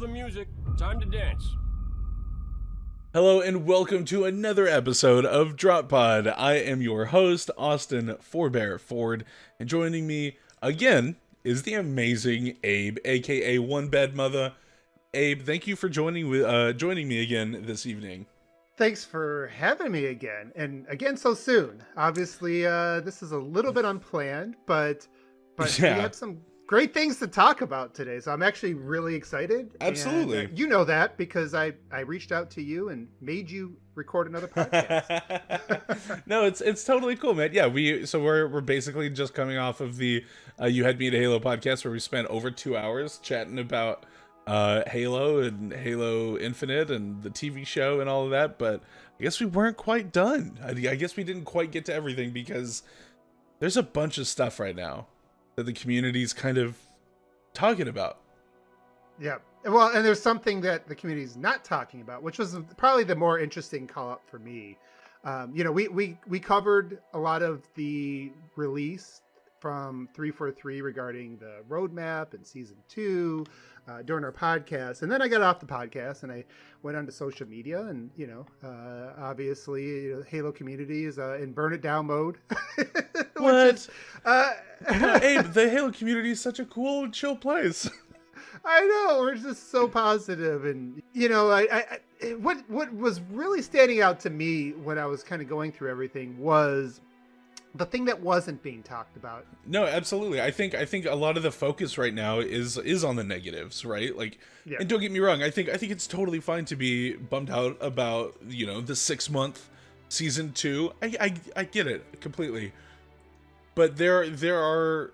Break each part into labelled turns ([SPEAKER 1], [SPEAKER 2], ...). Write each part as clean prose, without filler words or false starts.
[SPEAKER 1] the music. Time to dance.
[SPEAKER 2] Hello and welcome to another episode of DropPod. I am your host, Austin Pfhorbear Ford, and joining me again is the amazing Abe, aka OneBadMutha. Abe, thank you for joining me again this evening.
[SPEAKER 3] Thanks for having me again, and again so soon. Obviously, this is a little bit unplanned, but
[SPEAKER 2] Yeah.
[SPEAKER 3] we have some great things to talk about today. So I'm actually really excited.
[SPEAKER 2] Absolutely.
[SPEAKER 3] And, you know that because I reached out to you and made you record another podcast.
[SPEAKER 2] No, it's totally cool, man. Yeah, we're basically just coming off of the You Had Me at Halo podcast where we spent over 2 hours chatting about Halo and Halo Infinite and the TV show and all of that, but I guess we weren't quite done. I guess we didn't quite get to everything because there's a bunch of stuff right now that the community's kind of talking about.
[SPEAKER 3] Yeah. Well, and there's something that the community is not talking about, which was probably the more interesting call up for me. We covered a lot of the release from 343 regarding the roadmap and season 2 during our podcast. And then I got off the podcast and I went onto social media and, obviously Halo community is in burn it down mode.
[SPEAKER 2] What? Abe, the Halo community is such a cool, chill place.
[SPEAKER 3] I know, we're just so positive, and what was really standing out to me when I was kind of going through everything was the thing that wasn't being talked about.
[SPEAKER 2] No, absolutely. I think a lot of the focus right now is on the negatives, right? Like, yeah. And don't get me wrong, I think it's totally fine to be bummed out about, the 6-month season 2. I get it completely. But there are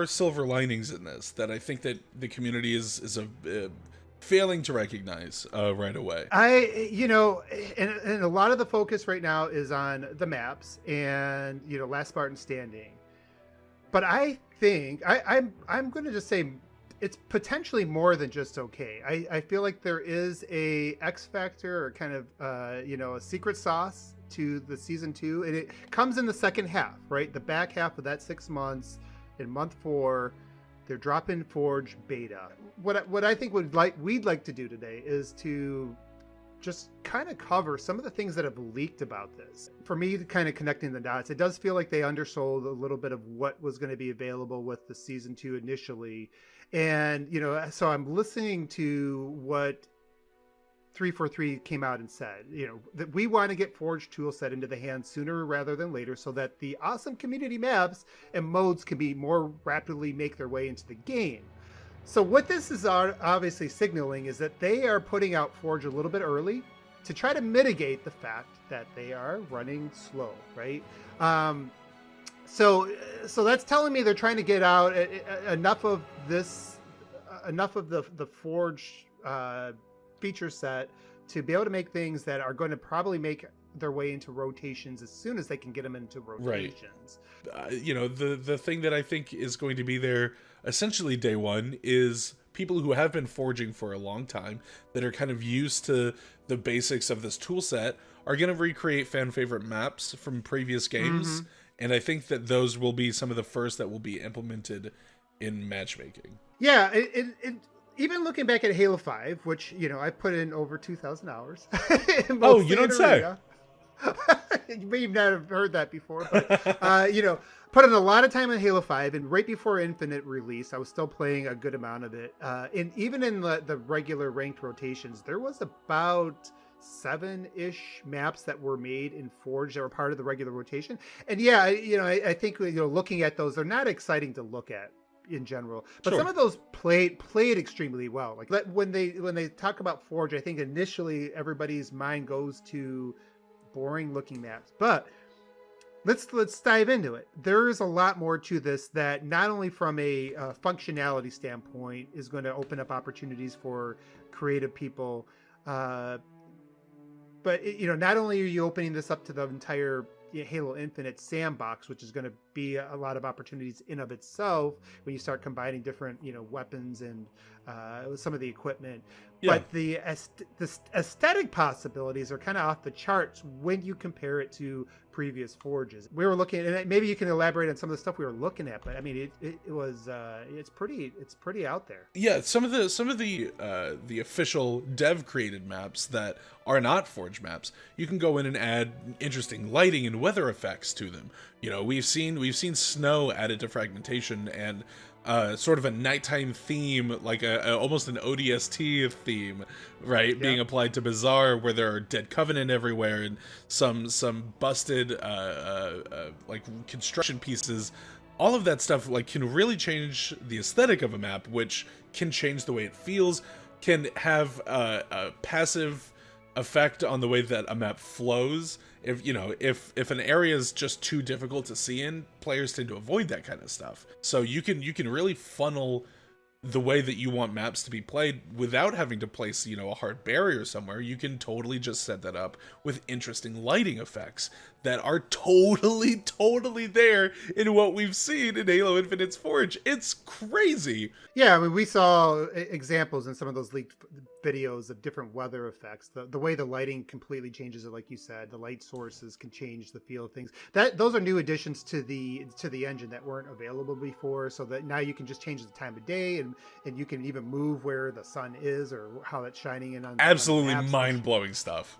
[SPEAKER 2] silver linings in this that I think that the community is failing to recognize right away.
[SPEAKER 3] And a lot of the focus right now is on the maps and Last Spartan Standing. But I think I'm going to just say it's potentially more than just okay. I feel like there is a X factor or kind of a secret sauce to the season 2, and it comes in the second half, right? The back half of that 6 months. In month 4, they're dropping Forge beta. What I think we'd like to do today is to just kind of cover some of the things that have leaked about this. For me, kind of connecting the dots, it does feel like they undersold a little bit of what was going to be available with the season 2 initially. And, so I'm listening to what 343 came out and said, that we want to get Forge tool set into the hands sooner rather than later so that the awesome community maps and modes can be more rapidly make their way into the game. So what this is obviously signaling is that they are putting out Forge a little bit early to try to mitigate the fact that they are running slow, right? So that's telling me they're trying to get out enough of the Forge feature set to be able to make things that are going to probably make their way into rotations as soon as they can get them into rotations.
[SPEAKER 2] Right. The thing that I think is going to be there essentially day one is people who have been forging for a long time that are kind of used to the basics of this tool set are going to recreate fan favorite maps from previous games. Mm-hmm. And I think that those will be some of the first that will be implemented in matchmaking.
[SPEAKER 3] Yeah. Even looking back at Halo 5, which, I put in over 2,000 hours.
[SPEAKER 2] Oh, you don't say.
[SPEAKER 3] You may not have heard that before, but, put in a lot of time in Halo 5, and right before Infinite release, I was still playing a good amount of it. And even in the regular ranked rotations, there was about 7-ish maps that were made in Forge that were part of the regular rotation. And yeah, I think, looking at those, they're not exciting to look at in general, but some of those played extremely well. Like when they talk about Forge, I think initially everybody's mind goes to boring looking maps, but let's dive into it. There is a lot more to this that not only from a functionality standpoint is going to open up opportunities for creative people, but not only are you opening this up to the entire Halo Infinite sandbox, which is going to be a lot of opportunities in of itself when you start combining different weapons and some of the equipment.
[SPEAKER 2] Yeah.
[SPEAKER 3] But the aesthetic possibilities are kind of off the charts when you compare it to previous forges. We were looking, and maybe you can elaborate on some of the stuff we were looking at. But I mean, it's pretty out there.
[SPEAKER 2] Yeah, some of the official dev created maps that are not Forge maps, you can go in and add interesting lighting and weather effects to them. You know, we've seen snow added to fragmentation and sort of a nighttime theme, like almost an ODST theme, right? Yeah. Being applied to Bazaar, where there are Dead Covenant everywhere and some busted like construction pieces. All of that stuff like can really change the aesthetic of a map, which can change the way it feels, can have a passive effect on the way that a map flows. If an area is just too difficult to see in, players tend to avoid that kind of stuff. So you can really funnel the way that you want maps to be played without having to place, a hard barrier somewhere. You can totally just set that up with interesting lighting effects that are totally there in what we've seen in Halo Infinite's Forge. It's crazy.
[SPEAKER 3] Yeah, I mean, we saw examples in some of those leaked videos of different weather effects. The way the lighting completely changes it, like you said, the light sources can change the feel of things. Those are new additions to the engine that weren't available before, so that now you can just change the time of day and you can even move where the sun is or how it's shining in on
[SPEAKER 2] absolutely
[SPEAKER 3] on
[SPEAKER 2] mind-blowing stuff.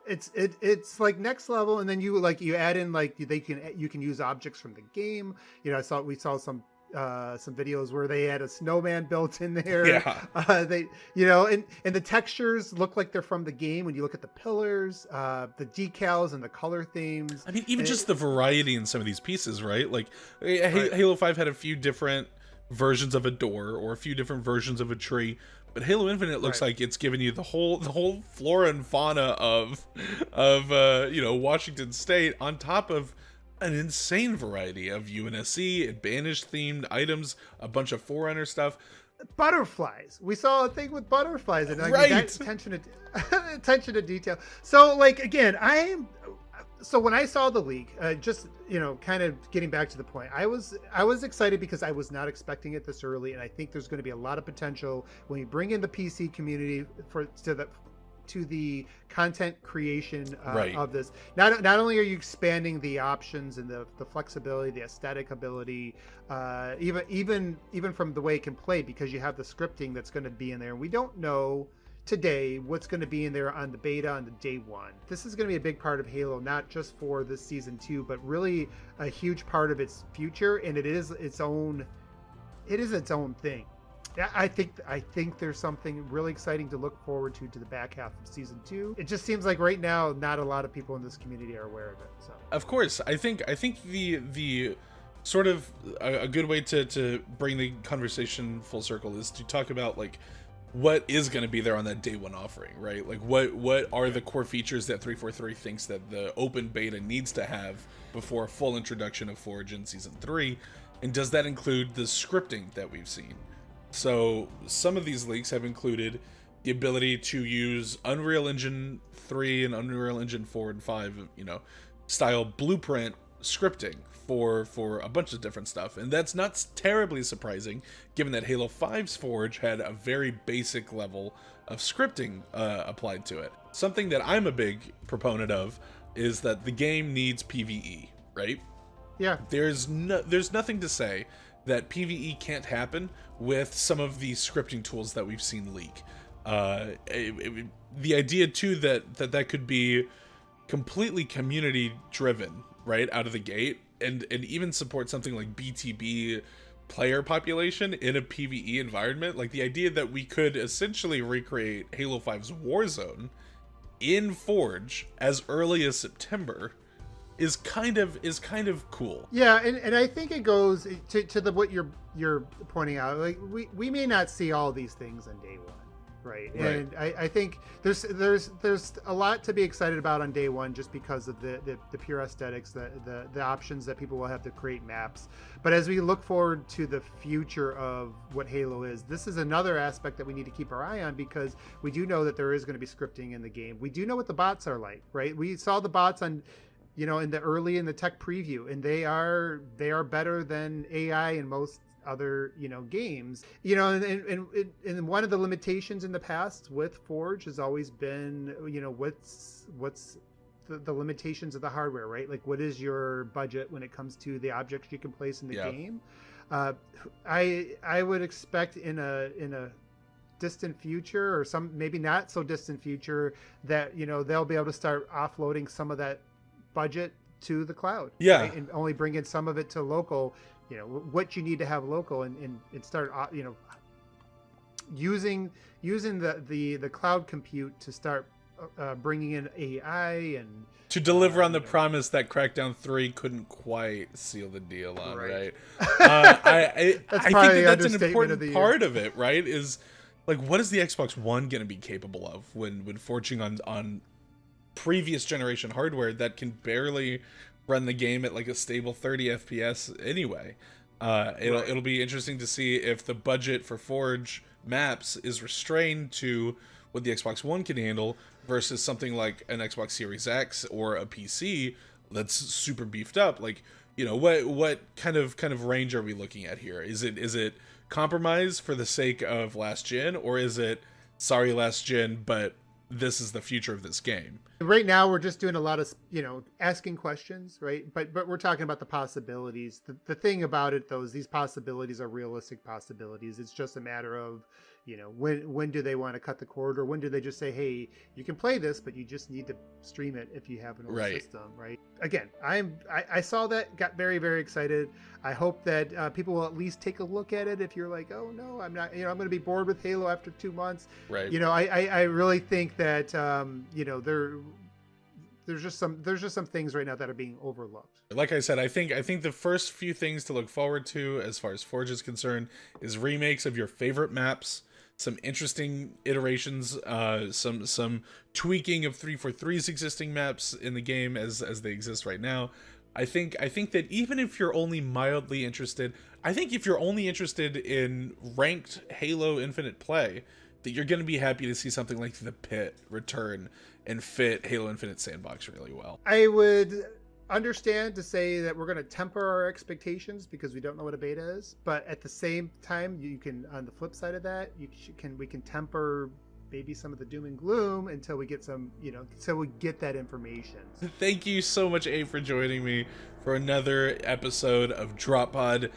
[SPEAKER 3] It's like next level, and then you add in like you can use objects from the game. We saw some videos where they had a snowman built in there.
[SPEAKER 2] Yeah.
[SPEAKER 3] And the textures look like they're from the game when you look at the pillars, the decals and the color themes.
[SPEAKER 2] I mean, even just the variety in some of these pieces, right? Like Halo 5 had a few different versions of a door or a few different versions of a tree. But Halo Infinite looks like it's giving you the whole flora and fauna of Washington State, on top of an insane variety of UNSC and Banished themed items, a bunch of Forerunner stuff.
[SPEAKER 3] Butterflies. We saw a thing with butterflies and
[SPEAKER 2] right.
[SPEAKER 3] attention to detail. So again, so when I saw the leak, kind of getting back to the point, I was excited because I was not expecting it this early, and I think there's going to be a lot of potential when you bring in the PC community to the content creation of this. Not only are you expanding the options and the flexibility, the aesthetic ability, even from the way it can play, because you have the scripting that's going to be in there, and we don't know today what's going to be in there on the beta on the day one. This is going to be a big part of Halo, not just for this season 2, but really a huge part of its future, and it is its own thing. I think there's something really exciting to look forward to the back half of season 2. It just seems like right now not a lot of people in this community are aware of it. So
[SPEAKER 2] of course, I think the sort of a good way to bring the conversation full circle is to talk about like what is going to be there on that day one offering, right? Like what are the core features that 343 thinks that the open beta needs to have before a full introduction of Forge in season 3, and does that include the scripting that we've seen? So some of these leaks have included the ability to use Unreal Engine 3 and Unreal Engine 4 and 5, style blueprint scripting for a bunch of different stuff. And that's not terribly surprising, given that Halo 5's Forge had a very basic level of scripting applied to it. Something that I'm a big proponent of is that the game needs PvE, right?
[SPEAKER 3] Yeah.
[SPEAKER 2] There's nothing to say that PvE can't happen with some of the scripting tools that we've seen leak. The idea too that could be completely community driven right out of the gate, and even support something like BTB player population in a PvE environment. Like the idea that we could essentially recreate Halo 5's Warzone in Forge as early as September is kind of cool.
[SPEAKER 3] Yeah, and I think it goes to what you're pointing out. Like we may not see all these things on day one, right? And I think there's a lot to be excited about on day one, just because of the pure aesthetics, the options that people will have to create maps. But as we look forward to the future of what Halo is, this is another aspect that we need to keep our eye on, because we do know that there is going to be scripting in the game. We do know what the bots are like, right? We saw the bots on in the tech preview, and they are better than AI in most other games. And one of the limitations in the past with Forge has always been what's the limitations of the hardware, right? Like, what is your budget when it comes to the objects you can place in the game? I would expect in a distant future, or some maybe not so distant future, that they'll be able to start offloading some of that budget to the cloud, right? And only bring in some of it to local, what you need to have local, and start using the cloud compute to start bringing in AI and
[SPEAKER 2] to deliver on the promise that Crackdown 3 couldn't quite seal the deal on, right? I think that's an important part of it, right? Is like, what is the Xbox One going to be capable of when forging on previous generation hardware that can barely run the game at like a stable 30 FPS anyway? It'll be interesting to see if the budget for Forge maps is restrained to what the Xbox One can handle versus something like an Xbox Series X or a PC that's super beefed up. Like, what kind of range are we looking at here? Is it compromise for the sake of last gen, or is it sorry last gen, but this is the future of this game?
[SPEAKER 3] Right now we're just doing a lot of asking questions, right? But we're talking about the possibilities. The thing about it, though, is these possibilities are realistic possibilities. It's just a matter of when do they want to cut the cord, or when do they just say, hey, you can play this, but you just need to stream it if you have an old system, right? Again, I saw that, got very, very excited. I hope that people will at least take a look at it. If you're like, oh no, I'm not, I'm going to be bored with Halo after 2 months, right? I really think that there's just some things right now that are being overlooked.
[SPEAKER 2] Like I said, I think the first few things to look forward to as far as Forge is concerned is remakes of your favorite maps, some interesting iterations, some tweaking of 343's existing maps in the game as they exist right now. I think that even if you're only mildly interested, I think if you're only interested in ranked Halo Infinite play, that you're going to be happy to see something like the Pit return and fit Halo Infinite sandbox really well.
[SPEAKER 3] I would understand to say that we're going to temper our expectations because we don't know what a beta is, but at the same time, you can, on the flip side of that, we can temper maybe some of the doom and gloom until we get until we get that information.
[SPEAKER 2] Thank you so much, A, for joining me for another episode of DropPod.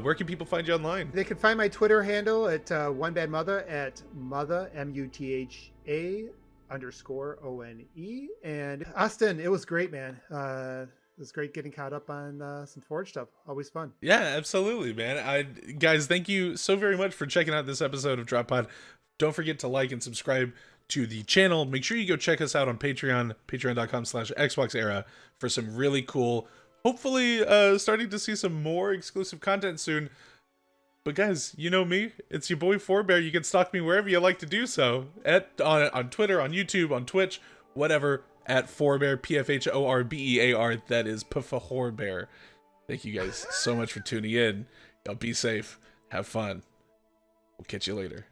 [SPEAKER 2] Where can people find you online?
[SPEAKER 3] They can find my Twitter handle at OneBadMutha, at Mutha, MUTHA _ONE. And Austin, it was great, man. It was great getting caught up on some Forge stuff. Always fun.
[SPEAKER 2] Yeah, absolutely, man. Guys, thank you so very much for checking out this episode of DropPod. Don't forget to like and subscribe to the channel. Make sure you go check us out on Patreon, patreon.com/XboxEra, for some really cool, hopefully starting to see some more exclusive content soon. But guys, you know me, it's your boy Pfhorbear. You can stalk me wherever you like to do so, on Twitter, on YouTube, on Twitch, whatever, at Pfhorbear, Pfhorbear. That is Pfhorbear. Thank you guys so much for tuning in. Y'all be safe, have fun. We'll catch you later.